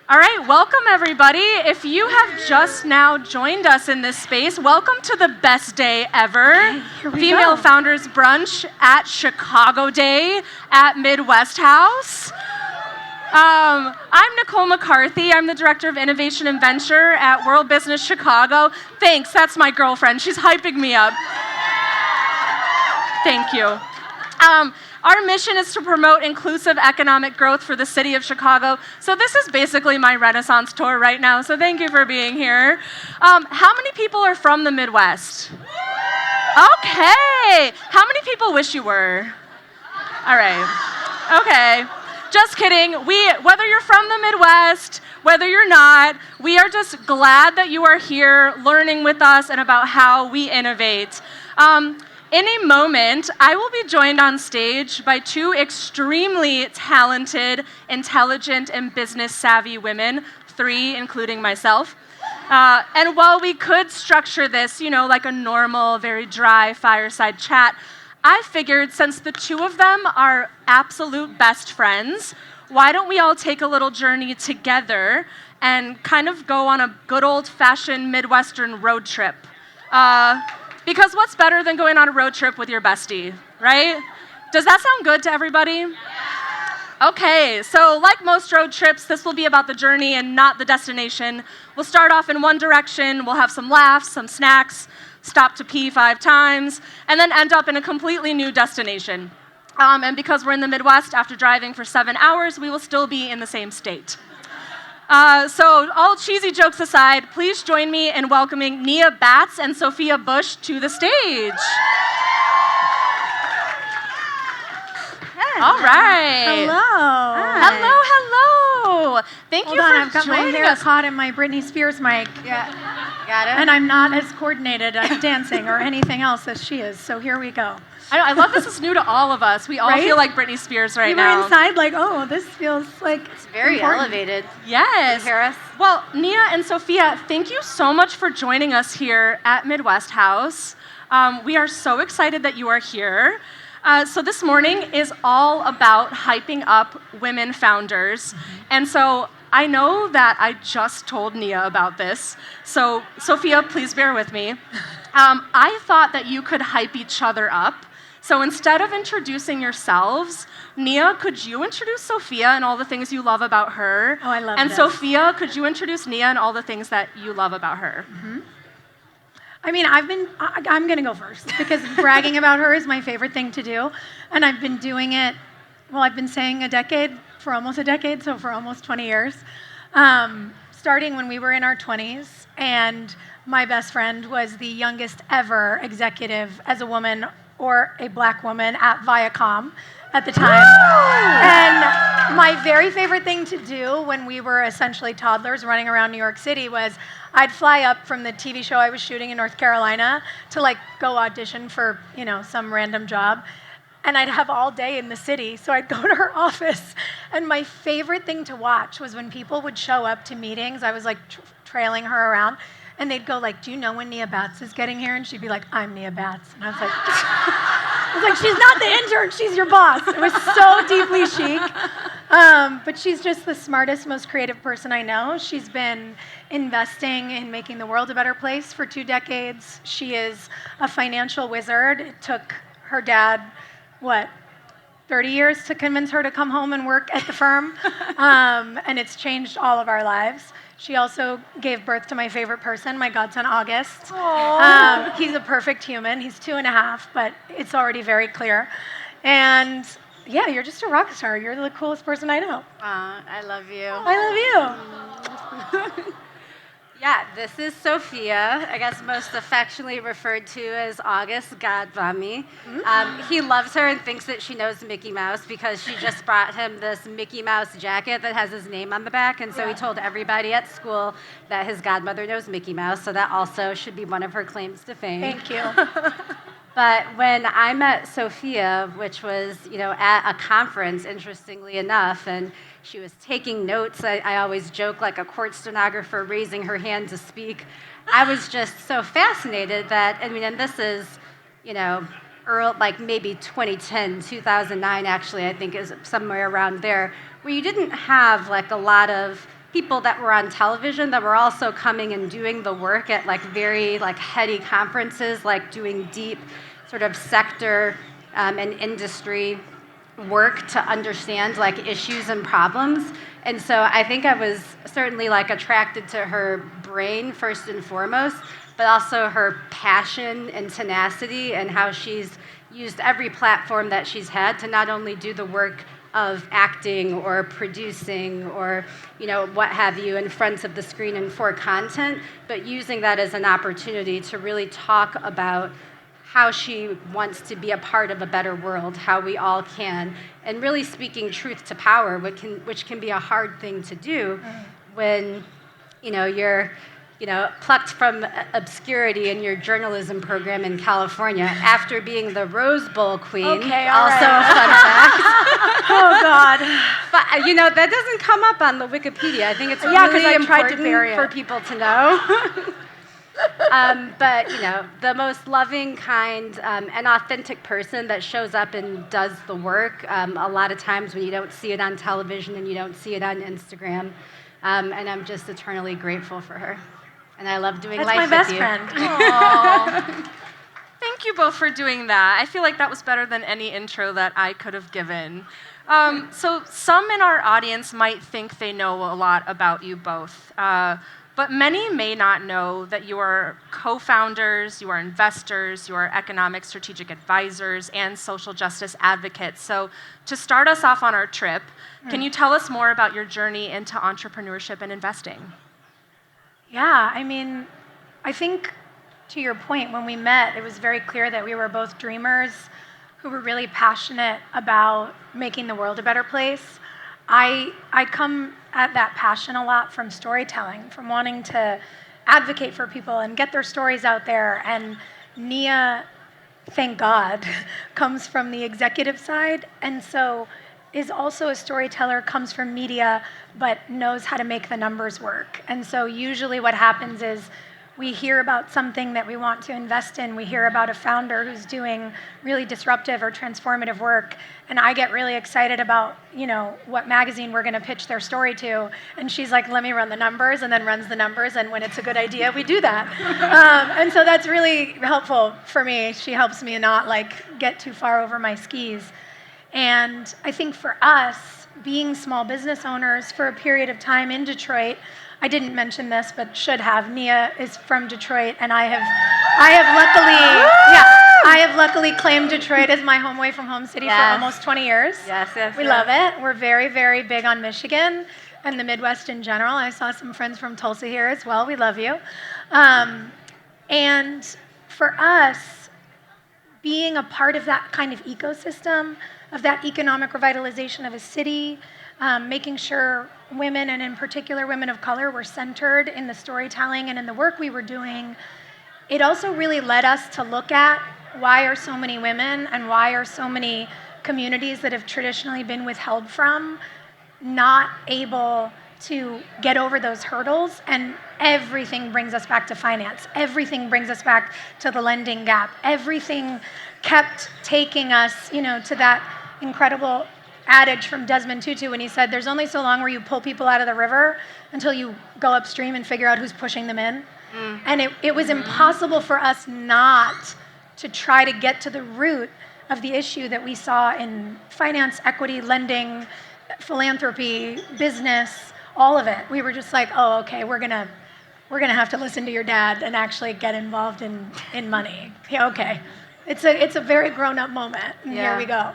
All right, welcome everybody. If you have just now joined us in this space, welcome to the best day ever. Female Founders Brunch at Chicago Day at Midwest House. I'm Nicole McCarthy. I'm the Director of Innovation and Venture at World Business Chicago. Thanks, that's my girlfriend. She's hyping me up. Thank you. Our mission is to promote inclusive economic growth for the city of Chicago. So this is basically my Renaissance tour right now, so thank you for being here. How many people are from the Midwest? Okay. How many people wish you were? All right. Okay. Just kidding. Whether you're from the Midwest, whether you're not, we are just glad that you are here learning with us and about how we innovate. In a moment, I will be joined on stage by two extremely talented, intelligent, and business-savvy women, three including myself. And while we could structure this, like a normal, very dry fireside chat, I figured since the two of them are absolute best friends, why don't we all take a little journey together and kind of go on a good old-fashioned Midwestern road trip. Because what's better than going on a road trip with your bestie, right? Does that sound good to everybody? Yeah. Okay, so like most road trips, this will be about the journey and not the destination. We'll start off in one direction, we'll have some laughs, some snacks, stop to pee 5 times, and then end up in a completely new destination. And because we're in the Midwest, after driving for 7 hours, we will still be in the same state. So all cheesy jokes aside, please join me in welcoming Nia Batts and Sophia Bush to the stage. Hey. All right. Hello. Hi. Hello. Thank you for I've got my joining hair us. caught in my Britney Spears mic. Yeah. Got it? And I'm not as coordinated at dancing or anything else as she is, so here we go. I love this is new to all of us. We all Right? feel like Britney Spears right We now. were inside like, oh, this feels like It's very important. elevated. Yes. Can you hear us? Well, Nia and Sophia, thank you so much for joining us here at Midwest House. We are so excited that you are here. So this morning is all about hyping up women founders. And so I know that I just told Nia about this. So Sophia, please bear with me. I thought that you could hype each other up. So instead of introducing yourselves, Nia, could you introduce Sophia and all the things you love about her? Oh, I love And this. Sophia, could you introduce Nia and all the things that you love about her? Mm-hmm. I mean, I'm going to go first because bragging about her is my favorite thing to do. And I've been doing it, I've been saying for almost a decade, so for almost 20 years. Starting when we were in our 20s, and my best friend was the youngest ever executive as a woman or a black woman at Viacom at the time. And my very favorite thing to do when we were essentially toddlers running around New York City was I'd fly up from the TV show I was shooting in North Carolina to go audition for, some random job. And I'd have all day in the city, so I'd go to her office. And my favorite thing to watch was when people would show up to meetings. I was trailing her around. And they'd go do you know when Nia Batts is getting here? And she'd be like, I'm Nia Batts. And I was like, she's not the intern, she's your boss. It was so deeply chic. But she's just the smartest, most creative person I know. She's been investing in making the world a better place for 2 decades. She is a financial wizard. It took her dad, 30 years to convince her to come home and work at the firm. And it's changed all of our lives. She also gave birth to my favorite person, my godson, August. He's a perfect human. He's 2.5, but it's already very clear. And yeah, you're just a rock star. You're the coolest person I know. I love you. I love you. Yeah, this is Sophia, I guess most affectionately referred to as August Godbummy. He loves her and thinks that she knows Mickey Mouse because she just brought him this Mickey Mouse jacket that has his name on the back, and so he told everybody at school that his godmother knows Mickey Mouse, so that also should be one of her claims to fame. Thank you. But when I met Sophia, which was, at a conference, interestingly enough, and she was taking notes, I always joke like a court stenographer raising her hand to speak. I was just so fascinated that, and this is, maybe 2010, 2009 actually, I think is somewhere around there, where you didn't have a lot of people that were on television that were also coming and doing the work at like very like heady conferences, like doing deep sort of sector and industry work to understand like issues and problems. And so I think I was certainly like attracted to her brain first and foremost, but also her passion and tenacity and how she's used every platform that she's had to not only do the work of acting or producing or, you know, what have you in front of the screen and for content, but using that as an opportunity to really talk about how she wants to be a part of a better world, how we all can, and really speaking truth to power, which can be a hard thing to do when, you know, you're, you know, plucked from obscurity in your journalism program in California after being the Rose Bowl queen. Okay, also right. a fun fact. Oh, God. But, you know, that doesn't come up on the Wikipedia. I think it's Yeah, 'cause really I tried to important bury it. for people to know. But, you know, the most loving, kind, and authentic person that shows up and does the work a lot of times when you don't see it on television and you don't see it on Instagram. And I'm just eternally grateful for her. And I love doing That's life my with best you. friend. Aw. Thank you both for doing that. I feel like that was better than any intro that I could have given. So some in our audience might think they know a lot about you both, but many may not know that you are co-founders, you are investors, you are economic strategic advisors, and social justice advocates. So to start us off on our trip, can you tell us more about your journey into entrepreneurship and investing? Yeah, I mean, I think to your point, when we met, it was very clear that we were both dreamers who were really passionate about making the world a better place. I come at that passion a lot from storytelling, from wanting to advocate for people and get their stories out there. And Nia, thank God, comes from the executive side, and so is also a storyteller, comes from media, but knows how to make the numbers work. And so usually what happens is we hear about something that we want to invest in. We hear about a founder who's doing really disruptive or transformative work, and I get really excited about, you know, what magazine we're going to pitch their story to. And she's like, "Let me run the numbers," and then runs the numbers. And when it's a good idea, we do that. And so that's really helpful for me. She helps me not like get too far over my skis. And I think for us, being small business owners for a period of time in Detroit, I didn't mention this, but should have. Nia is from Detroit, and I have luckily claimed Detroit as my home away from home city for almost 20 years. Yes. We love it. We're very, very big on Michigan and the Midwest in general. I saw some friends from Tulsa here as well. We love you. And for us, being a part of that kind of ecosystem, of that economic revitalization of a city, making sure women, and in particular women of color, were centered in the storytelling and in the work we were doing, it also really led us to look at why are so many women and why are so many communities that have traditionally been withheld from not able to get over those hurdles. And everything brings us back to finance. Everything brings us back to the lending gap. Everything kept taking us, you know, to that incredible adage from Desmond Tutu when he said, "There's only so long where you pull people out of the river until you go upstream and figure out who's pushing them in." And it was impossible for us not to try to get to the root of the issue that we saw in finance, equity, lending, philanthropy, business, all of it. We were just like, oh, okay, we're gonna have to listen to your dad and actually get involved in money. Yeah, okay. It's a very grown-up moment, and here we go.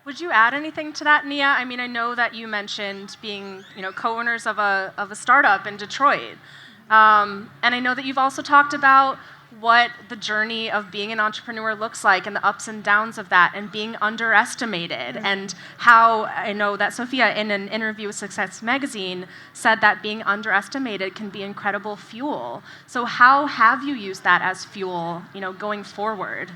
Would you add anything to that, Nia? I mean, I know that you mentioned being, you know, co-owners of a startup in Detroit, and I know that you've also talked about what the journey of being an entrepreneur looks like and the ups and downs of that and being underestimated, and how I know that Sophia, in an interview with Success Magazine, said that being underestimated can be incredible fuel. So how have you used that as fuel, you know, going forward?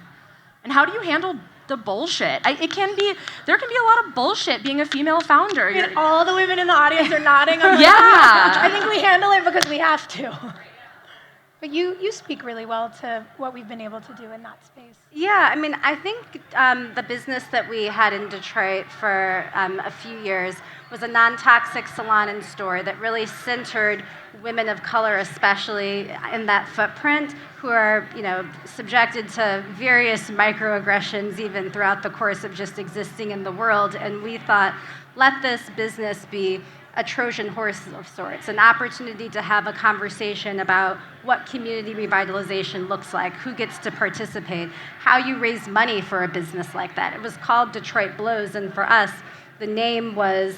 And how do you handle the bullshit? There can be a lot of bullshit being a female founder. And all the women in the audience are nodding. Yeah. I think we handle it because we have to. But you speak really well to what we've been able to do in that space. Yeah, I mean, I think the business that we had in Detroit for a few years was a non-toxic salon and store that really centered women of color, especially in that footprint, who are, subjected to various microaggressions even throughout the course of just existing in the world. And we thought, let this business be a Trojan horse of sorts, an opportunity to have a conversation about what community revitalization looks like, who gets to participate, how you raise money for a business like that. It was called Detroit Blows, and for us, the name was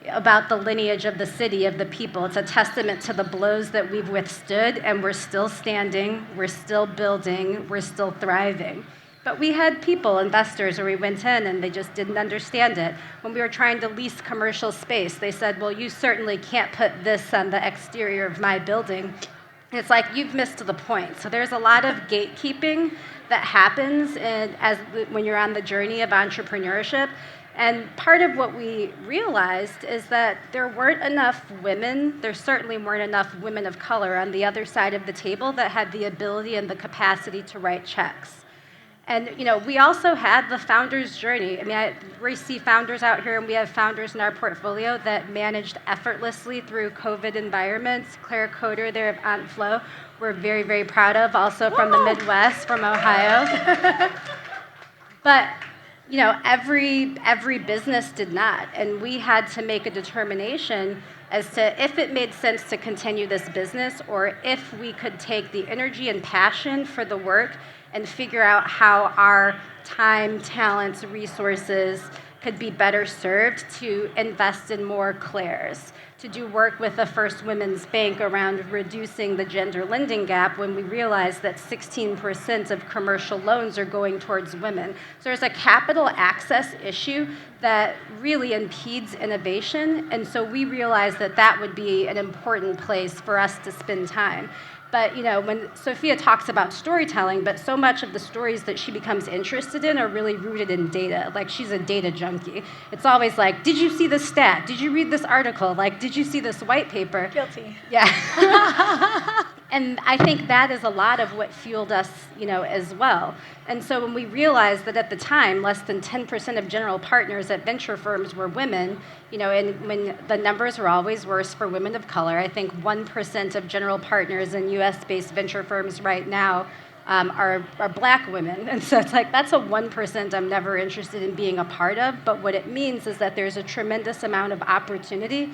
about the lineage of the city, of the people. It's a testament to the blows that we've withstood, and we're still standing, we're still building, we're still thriving. But we had people, investors, where we went in and they just didn't understand it. When we were trying to lease commercial space, they said, well, you certainly can't put this on the exterior of my building. And it's like, you've missed the point. So there's a lot of gatekeeping that happens when you're on the journey of entrepreneurship. And part of what we realized is that there weren't enough women, there certainly weren't enough women of color on the other side of the table that had the ability and the capacity to write checks. And we also had the founder's journey. I mean, we see founders out here, and we have founders in our portfolio that managed effortlessly through COVID environments. Claire Coder there of Aunt Flo, we're very, very proud of, also from the Midwest, from Ohio. But every business did not, and we had to make a determination as to if it made sense to continue this business, or if we could take the energy and passion for the work and figure out how our time, talents, resources could be better served to invest in more Claires, to do work with the First Women's Bank around reducing the gender lending gap when we realized that 16% of commercial loans are going towards women. So there's a capital access issue that really impedes innovation, and so we realized that that would be an important place for us to spend time. But when Sophia talks about storytelling, but so much of the stories that she becomes interested in are really rooted in data. Like, she's a data junkie. It's always like, did you see this stat? Did you read this article? Like, did you see this white paper? Guilty. Yeah. And I think that is a lot of what fueled us, as well. And so when we realized that at the time, less than 10% of general partners at venture firms were women, and when the numbers were always worse for women of color, I think 1% of general partners in US-based venture firms right now are black women. And so it's like, that's a 1% I'm never interested in being a part of. But what it means is that there's a tremendous amount of opportunity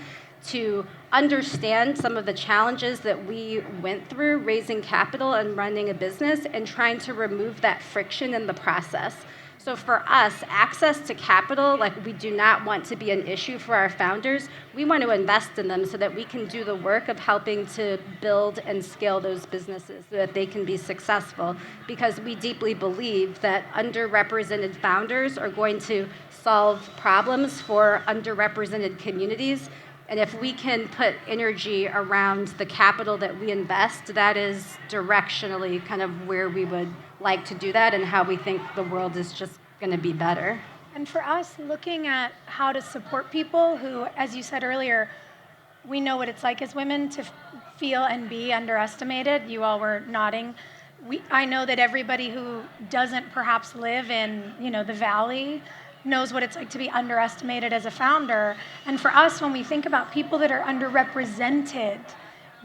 to understand some of the challenges that we went through raising capital and running a business, and trying to remove that friction in the process. So for us, access to capital, we do not want to be an issue for our founders. We want to invest in them so that we can do the work of helping to build and scale those businesses so that they can be successful, because we deeply believe that underrepresented founders are going to solve problems for underrepresented communities. And if we can put energy around the capital that we invest, that is directionally kind of where we would like to do that, and how we think the world is just going to be better. And for us, looking at how to support people who, as you said earlier, we know what it's like as women to feel and be underestimated. You all were nodding. I know that everybody who doesn't perhaps live in, the valley knows what it's like to be underestimated as a founder. And for us, when we think about people that are underrepresented,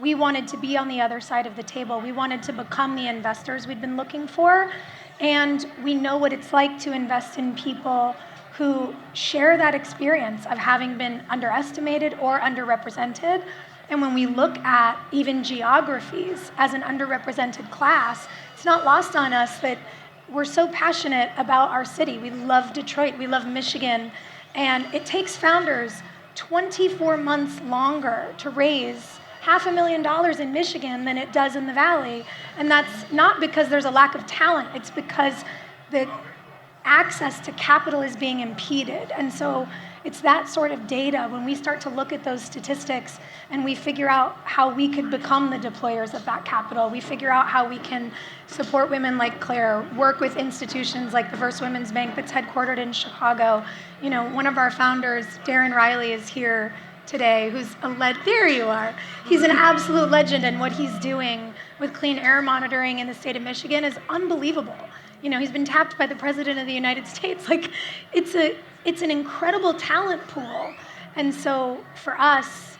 we wanted to be on the other side of the table. We wanted to become the investors we'd been looking for. And we know what it's like to invest in people who share that experience of having been underestimated or underrepresented. And when we look at even geographies as an underrepresented class, it's not lost on us that we're so passionate about our city. We love Detroit, we love Michigan, and it takes founders 24 months longer to raise $500,000 in Michigan than it does in the Valley. And that's not because there's a lack of talent, it's because the access to capital is being impeded. And so it's that sort of data, when we start to look at those statistics and we figure out how we could become the deployers of that capital, we figure out how we can support women like Claire, work with institutions like the First Women's Bank that's headquartered in Chicago. One of our founders, Darren Riley, is here today, who's there you are. He's an absolute legend, and what he's doing with clean air monitoring in the state of Michigan is unbelievable. You know, he's been tapped by the President of the United States. Like, it's an incredible talent pool. And so for us,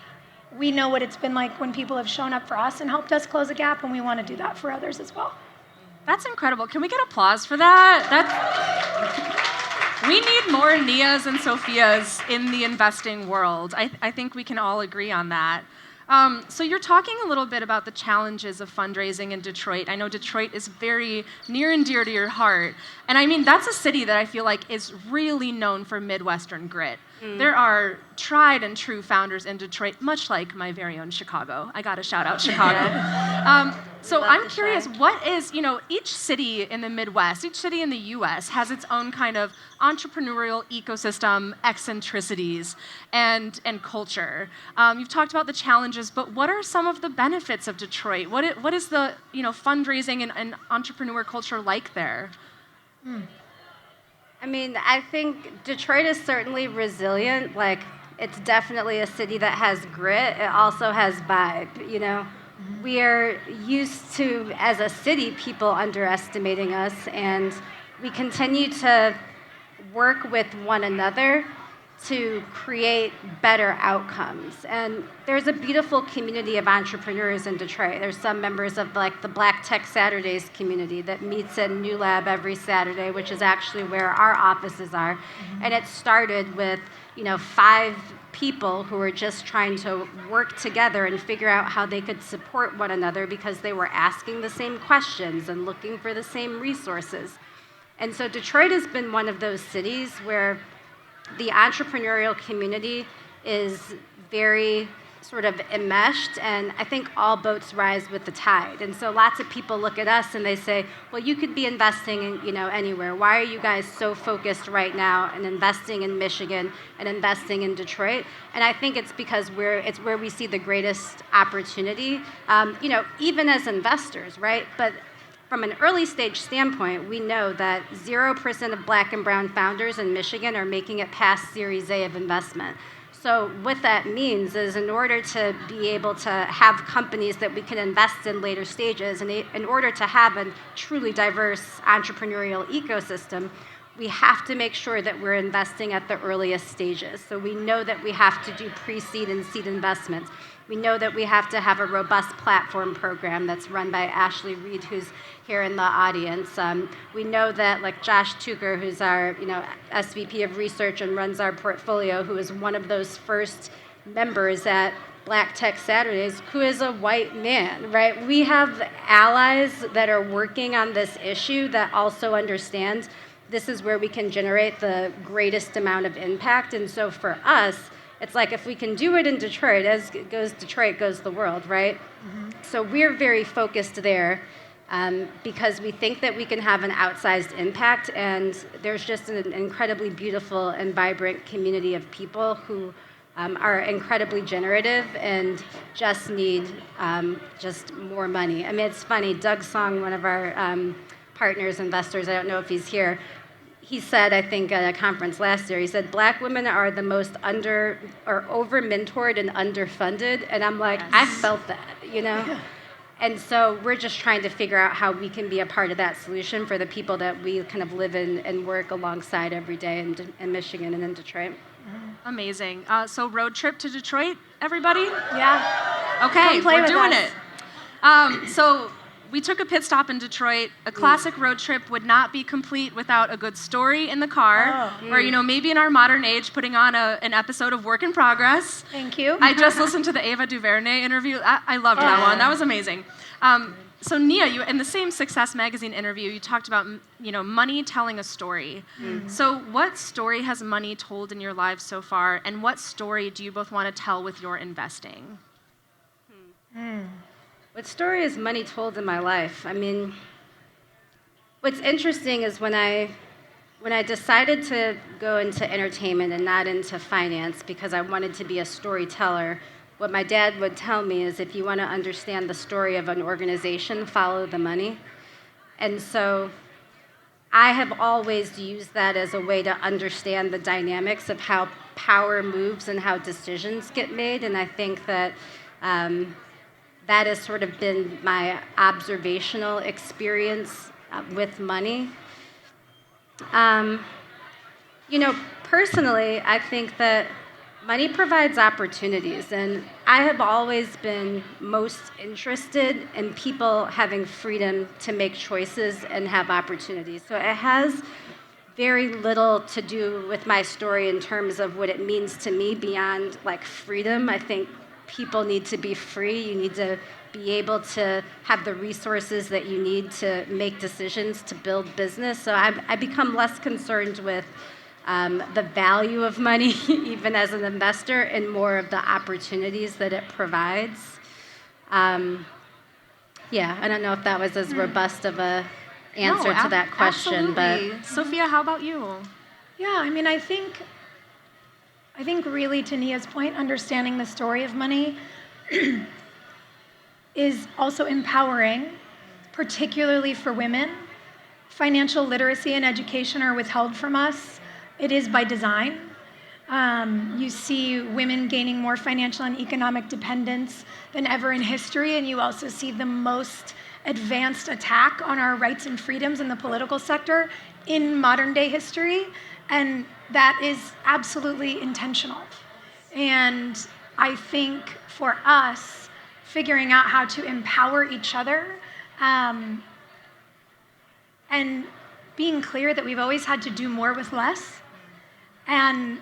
we know what it's been like when people have shown up for us and helped us close a gap, and we want to do that for others as well. That's incredible. Can we get applause for that? We need more Nias and Sophias in the investing world. I think we can all agree on that. So you're talking a little bit about the challenges of fundraising in Detroit. I know Detroit is very near and dear to your heart. And I mean, that's a city that I feel like is really known for Midwestern grit. There are tried and true founders in Detroit, much like my very own Chicago. I gotta shout out Chicago. So I'm curious, what is, each city in the Midwest, each city in the US has its own kind of entrepreneurial ecosystem, eccentricities, and culture. You've talked about the challenges, but what are some of the benefits of Detroit? What is the, fundraising and entrepreneur culture like there? I mean, I think Detroit is certainly resilient. Like, it's definitely a city that has grit. It also has vibe, We are used to, as a city, people underestimating us, and we continue to work with one another to create better outcomes. And there's a beautiful community of entrepreneurs in Detroit. There's some members of the Black Tech Saturdays community that meets in New Lab every Saturday, which is actually where our offices are. Mm-hmm. And it started with, 5 people who were just trying to work together and figure out how they could support one another because they were asking the same questions and looking for the same resources. And so Detroit has been one of those cities where the entrepreneurial community is very sort of enmeshed, and I think all boats rise with the tide. And so lots of people look at us and they say, well, you could be investing in, anywhere. Why are you guys so focused right now and investing in Michigan and investing in Detroit? And I think it's because it's where we see the greatest opportunity, even as investors, right? But from an early stage standpoint, we know that 0% of Black and brown founders in Michigan are making it past Series A of investment. So what that means is, in order to be able to have companies that we can invest in later stages, and in order to have a truly diverse entrepreneurial ecosystem, we have to make sure that we're investing at the earliest stages. So we know that we have to do pre-seed and seed investments. We know that we have to have a robust platform program that's run by Ashley Reed, who's here in the audience. We know that, like Josh Tucker, who's our SVP of research and runs our portfolio, who is one of those first members at Black Tech Saturdays, who is a white man, right? We have allies that are working on this issue that also understand this is where we can generate the greatest amount of impact. And so for us, it's like, if we can do it in Detroit, as goes Detroit, goes the world, right? Mm-hmm. So we're very focused there because we think that we can have an outsized impact, and there's just an incredibly beautiful and vibrant community of people who are incredibly generative and just need just more money. I mean, it's funny, Doug Song, one of our partners, investors, I don't know if he's here, he said, I think at a conference last year, he said, Black women are the most over-mentored and underfunded. And I'm like, yes. I felt that, Yeah. And so we're just trying to figure out how we can be a part of that solution for the people that we kind of live in and work alongside every day in Michigan and in Detroit. Amazing. So road trip to Detroit, everybody? Yeah. Okay, we're doing it. So we took a pit stop in Detroit. A classic road trip would not be complete without a good story in the car, or maybe in our modern age, putting on an episode of Work in Progress. Thank you. I just listened to the Ava DuVernay interview. I loved that one. That was amazing. So Nia, you in the same Success Magazine interview, you talked about money telling a story. Mm-hmm. So what story has money told in your lives so far, and what story do you both want to tell with your investing? What story is money told in my life? I mean, what's interesting is when I decided to go into entertainment and not into finance because I wanted to be a storyteller, what my dad would tell me is, if you want to understand the story of an organization, follow the money. And so I have always used that as a way to understand the dynamics of how power moves and how decisions get made. And I think that that has sort of been my observational experience with money. Personally, I think that money provides opportunities, and I have always been most interested in people having freedom to make choices and have opportunities. So it has very little to do with my story in terms of what it means to me beyond like freedom. I think people need to be free. You need to be able to have the resources that you need to make decisions to build business. So I become less concerned with the value of money, even as an investor, and more of the opportunities that it provides. I don't know if that was as robust of a answer to that question, absolutely. but Sophia, how about you? Yeah, I mean, I think really to Nia's point, understanding the story of money is also empowering, particularly for women. Financial literacy and education are withheld from us. It is by design. You see women gaining more financial and economic dependence than ever in history, and you also see the most advanced attack on our rights and freedoms in the political sector in modern day history, and that is absolutely intentional. And I think for us, figuring out how to empower each other and being clear that we've always had to do more with less, and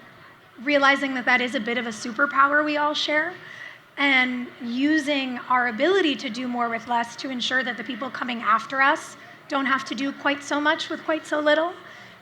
realizing that that is a bit of a superpower we all share, and using our ability to do more with less to ensure that the people coming after us don't have to do quite so much with quite so little,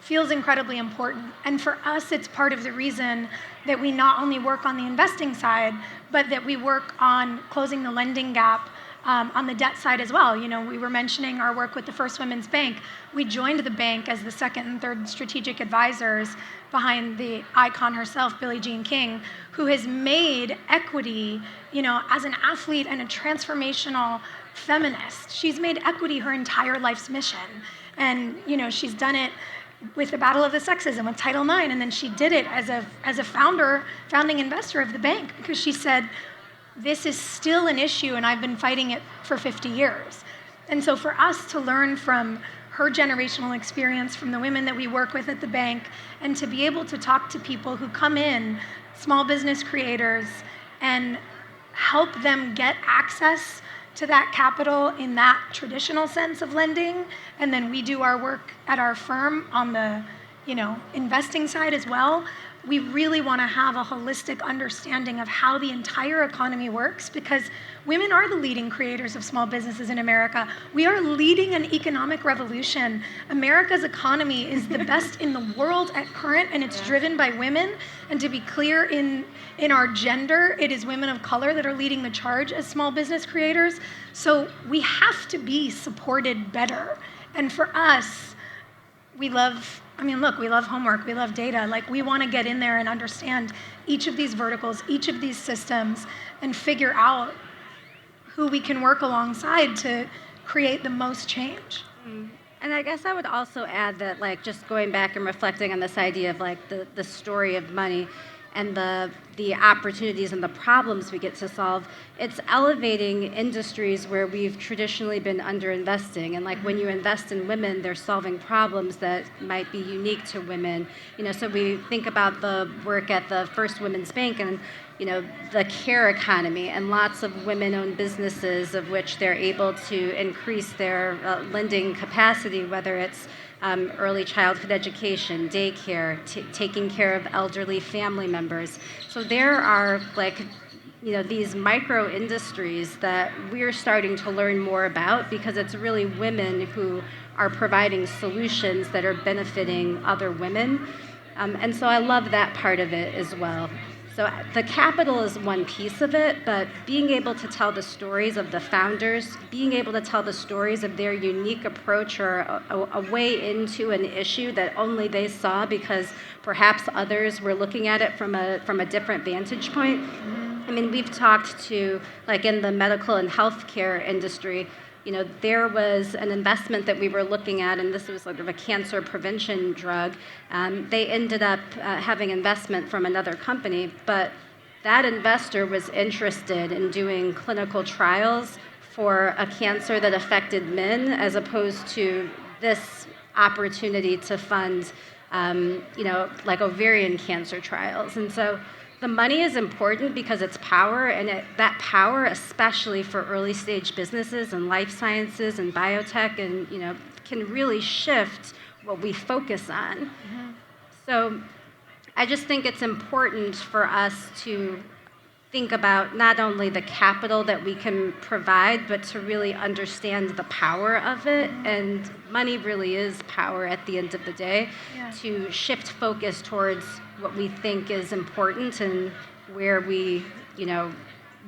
feels incredibly important. And for us, it's part of the reason that we not only work on the investing side, but that we work on closing the lending gap on the debt side as well. You know, we were mentioning our work with the First Women's Bank. We joined the bank as the second and third strategic advisors behind the icon herself, Billie Jean King, who has made equity, as an athlete and a transformational feminist. She's made equity her entire life's mission. And, she's done it with the battle of the sexes and with Title IX, and then she did it as a founding investor of the bank, because she said, this is still an issue and I've been fighting it for 50 years. And so for us to learn from her generational experience, from the women that we work with at the bank, and to be able to talk to people who come in, small business creators, and help them get access to that capital in that traditional sense of lending, and then we do our work at our firm on the investing side as well. We really want to have a holistic understanding of how the entire economy works, because women are the leading creators of small businesses in America. We are leading an economic revolution. America's economy is the best in the world at current, and it's driven by women. And to be clear, in our gender, it is women of color that are leading the charge as small business creators. So we have to be supported better. And for us, we love homework, we love data. Like, we want to get in there and understand each of these verticals, each of these systems, and figure out who we can work alongside to create the most change. And I guess I would also add that, just going back and reflecting on this idea of the story of money and the opportunities and the problems we get to solve, it's elevating industries where we've traditionally been underinvesting. And when you invest in women, they're solving problems that might be unique to women. So we think about the work at the First Women's Bank and the care economy, and lots of women-owned businesses of which they're able to increase their lending capacity, whether it's early childhood education, daycare, taking care of elderly family members. So there are these micro industries that we're starting to learn more about, because it's really women who are providing solutions that are benefiting other women. And so I love that part of it as well. So the capital is one piece of it, but being able to tell the stories of the founders, being able to tell the stories of their unique approach or a way into an issue that only they saw because perhaps others were looking at it from a different vantage point. I mean, we've talked to, in the medical and healthcare industry, there was an investment that we were looking at, and this was sort of a cancer prevention drug. They ended up having investment from another company, but that investor was interested in doing clinical trials for a cancer that affected men, as opposed to this opportunity to fund, like ovarian cancer trials. And so the money is important because it's power, and that power, especially for early stage businesses and life sciences and biotech, and can really shift what we focus on. Mm-hmm. So I just think it's important for us to think about not only the capital that we can provide, but to really understand the power of it. Mm-hmm. And money really is power at the end of the day, to shift focus towards what we think is important and where we,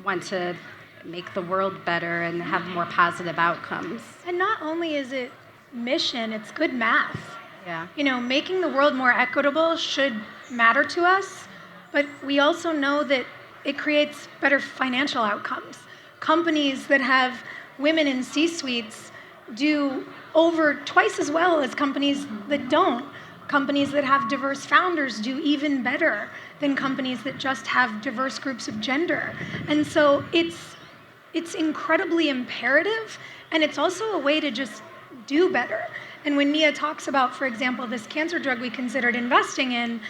want to make the world better and have more positive outcomes. And not only is it mission, it's good math. Yeah. Making the world more equitable should matter to us, but we also know that it creates better financial outcomes. Companies that have women in C-suites do over twice as well as companies that don't. Companies that have diverse founders do even better than companies that just have diverse groups of gender. And so it's incredibly imperative, and it's also a way to just do better. And when Nia talks about, for example, this cancer drug we considered investing in,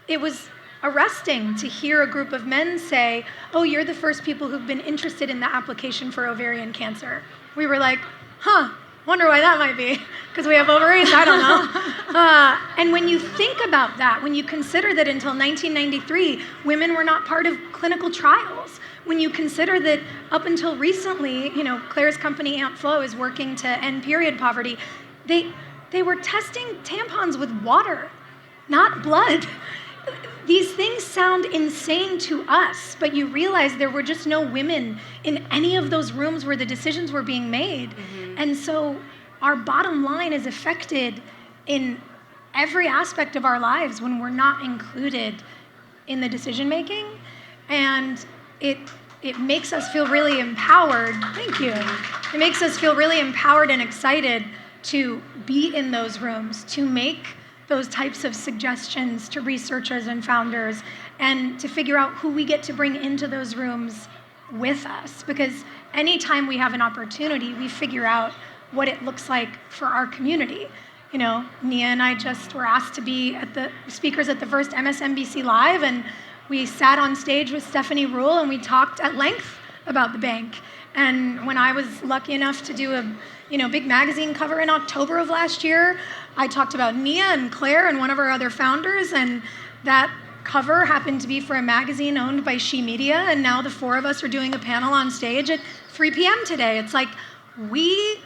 it was arresting to hear a group of men say, "Oh, you're the first people who've been interested in the application for ovarian cancer." We were like, wonder why that might be, because we have ovaries, I don't know. And when you think about that, when you consider that until 1993, women were not part of clinical trials, when you consider that up until recently, Claire's company AmpFlow is working to end period poverty, they were testing tampons with water, not blood. These things sound insane to us, but you realize there were just no women in any of those rooms where the decisions were being made. Mm-hmm. And so our bottom line is affected in every aspect of our lives when we're not included in the decision making. And it makes us feel really empowered. Thank you. It makes us feel really empowered and excited to be in those rooms, to make those types of suggestions to researchers and founders, and to figure out who we get to bring into those rooms with us. Because anytime we have an opportunity, we figure out what it looks like for our community. Nia and I just were asked to be at the speakers at the first MSNBC Live, and we sat on stage with Stephanie Ruhle and we talked at length about the bank. And when I was lucky enough to do a big magazine cover in October of last year, I talked about Nia and Claire and one of our other founders, and that cover happened to be for a magazine owned by She Media, and now the four of us are doing a panel on stage at 3 p.m. today. It's like we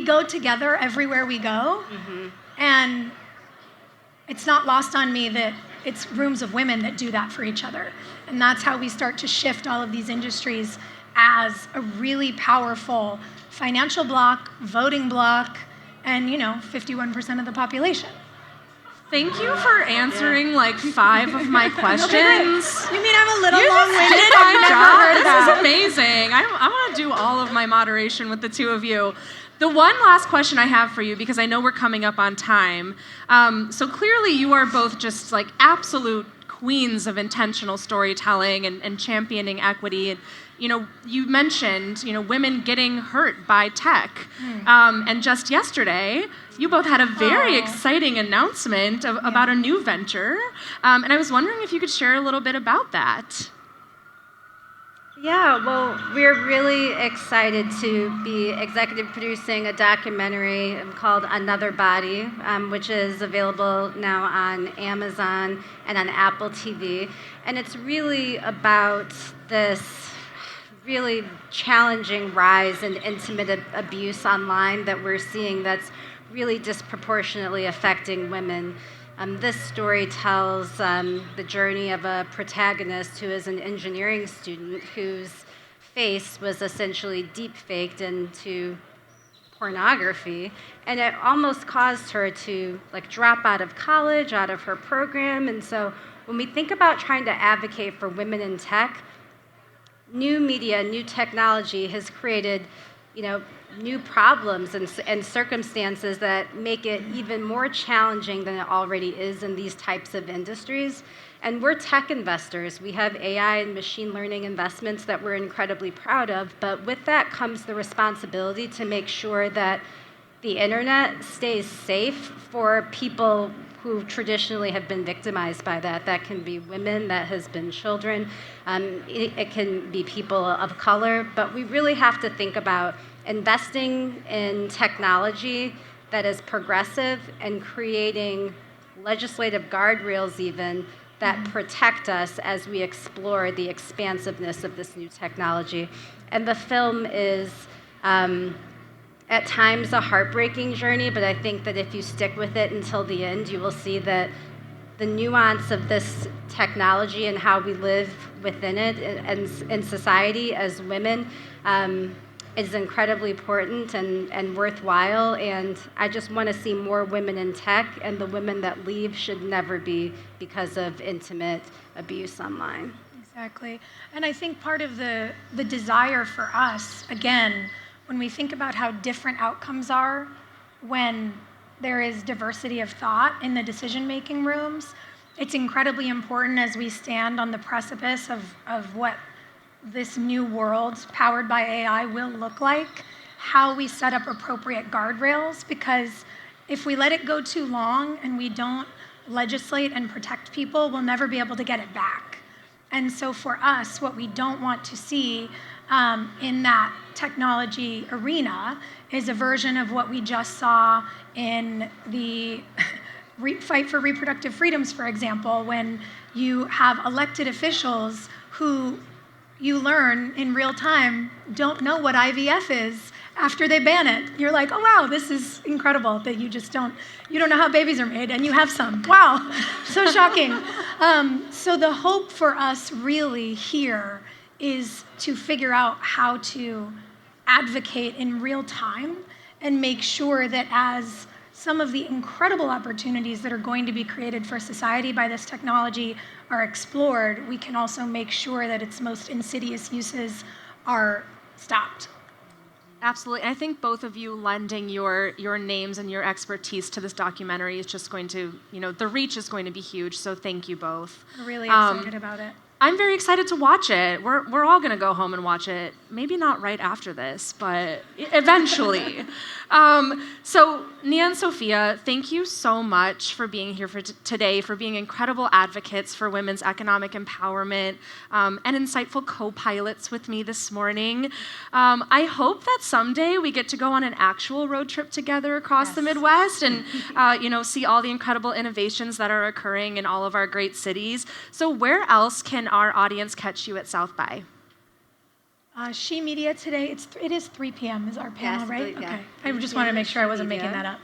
go together everywhere we go, mm-hmm. and it's not lost on me that it's rooms of women that do that for each other. And that's how we start to shift all of these industries as a really powerful financial block, voting block, and 51% of the population. Thank you for answering like 5 of my questions. You mean I'm a little long-winded? This is amazing. I want to do all of my moderation with the two of you. The one last question I have for you, because I know we're coming up on time. So clearly you are both just like absolute queens of intentional storytelling and championing equity. And you mentioned, women getting hurt by tech. And just yesterday, you both had a very exciting announcement about a new venture. And I was wondering if you could share a little bit about that. Yeah, well, we're really excited to be executive producing a documentary called Another Body, which is available now on Amazon and on Apple TV. And it's really about this really challenging rise in intimate abuse online that we're seeing that's really disproportionately affecting women. This story tells the journey of a protagonist who is an engineering student whose face was essentially deep-faked into pornography, and it almost caused her to drop out of college, out of her program. And so when we think about trying to advocate for women in tech, new media, new technology has created new problems and circumstances that make it even more challenging than it already is in these types of industries. And we're tech investors. We have AI and machine learning investments that we're incredibly proud of, but with that comes the responsibility to make sure that the internet stays safe for people who traditionally have been victimized by that. That can be women, that has been children, it can be people of color, but we really have to think about investing in technology that is progressive and creating legislative guardrails even that protect us as we explore the expansiveness of this new technology. And the film is at times a heartbreaking journey, but I think that if you stick with it until the end, you will see that the nuance of this technology and how we live within it and in society as women is incredibly important and worthwhile. And I just want to see more women in tech, and the women that leave should never be because of intimate abuse online. Exactly. And I think part of the desire for us, again, when we think about how different outcomes are when there is diversity of thought in the decision-making rooms, it's incredibly important as we stand on the precipice of what this new world powered by AI will look like, how we set up appropriate guardrails, because if we let it go too long and we don't legislate and protect people, we'll never be able to get it back. And so for us, what we don't want to see in that technology arena is a version of what we just saw in the fight for reproductive freedoms, for example, when you have elected officials who you learn in real time don't know what IVF is after they ban it. You're like, oh wow, this is incredible that you don't know how babies are made and you have some. Wow, so shocking. So the hope for us really here is to figure out how to advocate in real time and make sure that as some of the incredible opportunities that are going to be created for society by this technology are explored, we can also make sure that its most insidious uses are stopped. Absolutely. And I think both of you lending your names and your expertise to this documentary is just going to, the reach is going to be huge. So thank you both. I'm really excited about it. I'm very excited to watch it. We're all going to go home and watch it. Maybe not right after this, but eventually. So Nia and Sophia, thank you so much for being here today, for being incredible advocates for women's economic empowerment and insightful co-pilots with me this morning. I hope that someday we get to go on an actual road trip together across the Midwest and see all the incredible innovations that are occurring in all of our great cities. So where else can our audience catch you at South by? She Media today, it is 3 p.m. is our panel, yes, right? Yeah. Okay. I just wanted to make sure I wasn't making that up.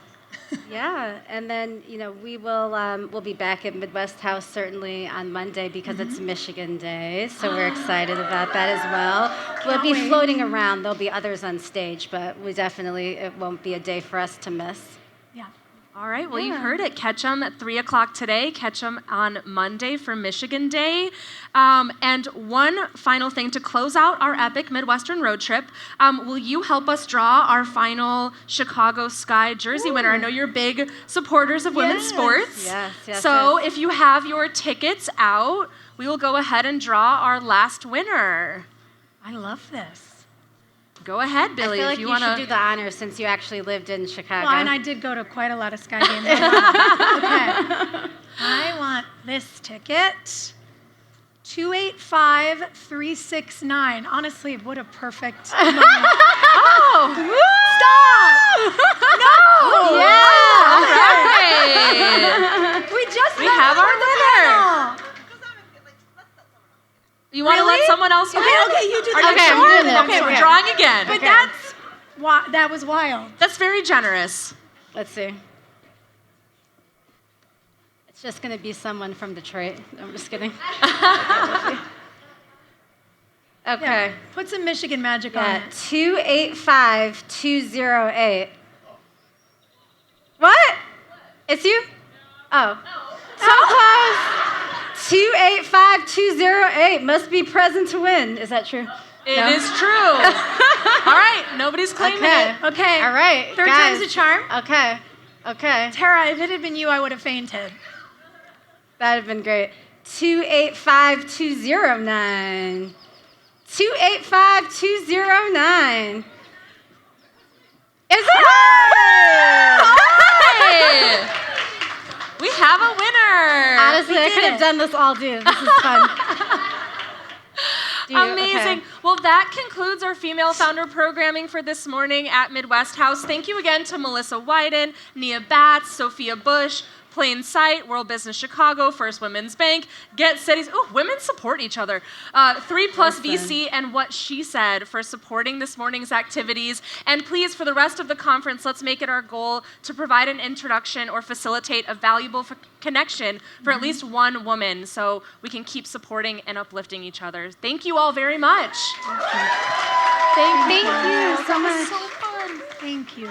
Yeah, and then we'll be back at Midwest House certainly on Monday because it's Michigan Day, so we're excited about that as well. We'll be floating around. There'll be others on stage, but it won't be a day for us to miss. Yeah. All right, well, you heard it. Catch them at 3 o'clock today. Catch them on Monday for Michigan Day. And one final thing to close out our epic Midwestern road trip. Will you help us draw our final Chicago Sky jersey winner? I know you're big supporters of women's sports. Yes. So if you have your tickets out, we will go ahead and draw our last winner. I love this. Go ahead, Billy, I feel like if you want want to do the honors since you actually lived in Chicago. Well, and I did go to quite a lot of Sky games. Okay. I want this ticket. 285369. Honestly, what a perfect moment. Oh! Stop! No! Yeah! All right. We have our winner. You want to let someone else win? Okay, you do that. Okay, I'm doing it. Okay, we're drawing again. But that was wild. That's very generous. Let's see. It's just going to be someone from Detroit. I'm just kidding. Okay. Yeah, put some Michigan magic on it. 285208. What? It's you? Oh. So close. 285208 must be present to win. Is that true? It is true. All right, nobody's claiming it. Okay. All right. Third guys. time's a charm. Okay. Tara, if it had been you, I would have fainted. That'd have been great. 285-209. 285-209. Is it? Hey! We have a winner. Honestly, I could have done this all day. This is fun. Amazing. Well, that concludes our female founder programming for this morning at Midwest House. Thank you again to Melissa Wyden, Nia Batts, Sophia Bush, Plain Sight, World Business Chicago, First Women's Bank, Get Cities. Oh, women support each other. 3+ VC and What She Said for supporting this morning's activities. And please, for the rest of the conference, let's make it our goal to provide an introduction or facilitate a valuable connection for at least one woman so we can keep supporting and uplifting each other. Thank you all very much. Thank you so That was much. so fun. Thank you.